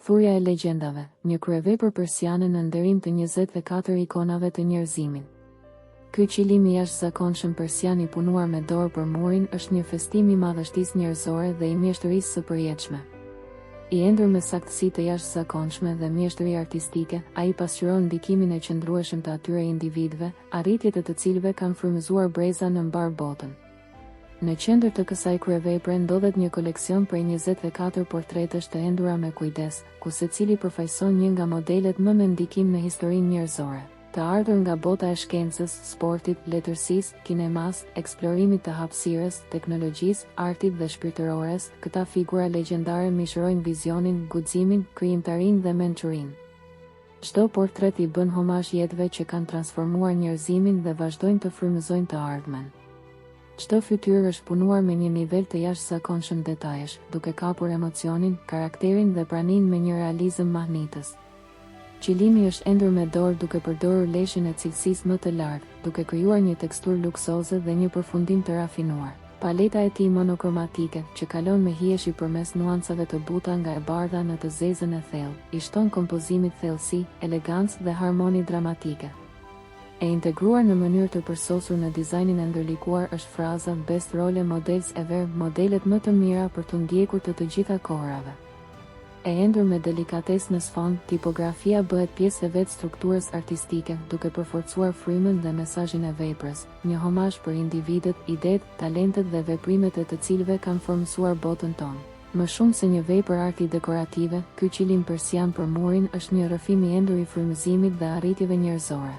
Thurja e legjendave, një kryevepër persiane në nderim të 24 ikonave të njerëzimin. Ky qilim i jashtëzakonshëm persian i punuar me dorë për murin është një festim i madhështisë njerëzore dhe i mjeshtërisë së përjetshme. I endur me saktësi të jashtëzakonshme dhe mjeshtëri artistike, ai pasqyron ndikimin e qëndrueshëm të atyre individëve, arritjet e të cilëve kanë frymëzuar breza në mbar botën. Në qendër të kësaj kryevepre ndodhet një koleksion prej 24 portretesh të endura me kujdes, ku secili përfaqëson një nga modelet më me ndikim në historinë njerëzore, të ardhur nga bota e shkencës, sportit, letërsisë, kinemas, eksplorimit të hapësirës, teknologjisë, artit dhe shpirtërores. Këta figura legjendare mishërojnë vizionin, guximin, krijimtarinë dhe mençurinë. Çdo portret i bën homazh jetëve që kanë transformuar njerëzimin dhe vazhdojnë të frymëzojnë të ardhmen. Çdo fytyrë është punuar me një nivel të jashtëzakonshëm detajesh, duke kapur emocionin, karakterin dhe praninë me një realizëm mahnitës. Qilimi është endur me dorë duke përdorur leshin e cilësisë më të lartë, duke krijuar një teksturë luksoze dhe një përfundim të rafinuar. Paleta e tij monokromatike, që kalon me hijeshi përmes nuancave të buta nga e bardha në të zezën e thellë, i shton kompozimit thellësi, elegancë dhe harmoni dramatike. E integruar në mënyrë të përsosur në dizajnin e ndërlikuar është fraza Best Role Models Ever, modelet më të mira për të ndjekur të gjitha kohërave. E endur me delikatesë në sfond, tipografia bëhet pjesë e vetë strukturës artistike, duke përforcuar frymën dhe mesazhin e veprës, një homazh për individët, idetë, talentet dhe veprimet e të cilëve kanë formësuar botën tonë. Më shumë se një vepër arti dekorative, ky qilim persian për murin është një rrëfim i endur i frymëzimit dhe arritjeve njerëzore.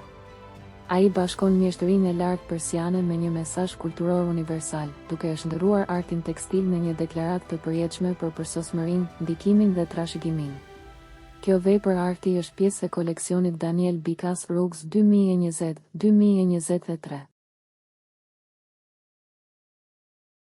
Ai bashkon mjeshtërinë e lartë persiane me një mesazh kulturor universal, duke e shndërruar artin tekstil në një deklaratë të përjetshme për përsosmërinë, ndikimin dhe trashëgiminë. Kjo vepër arti është pjesë e koleksionit Daniel Bicas Rux 2020-2023.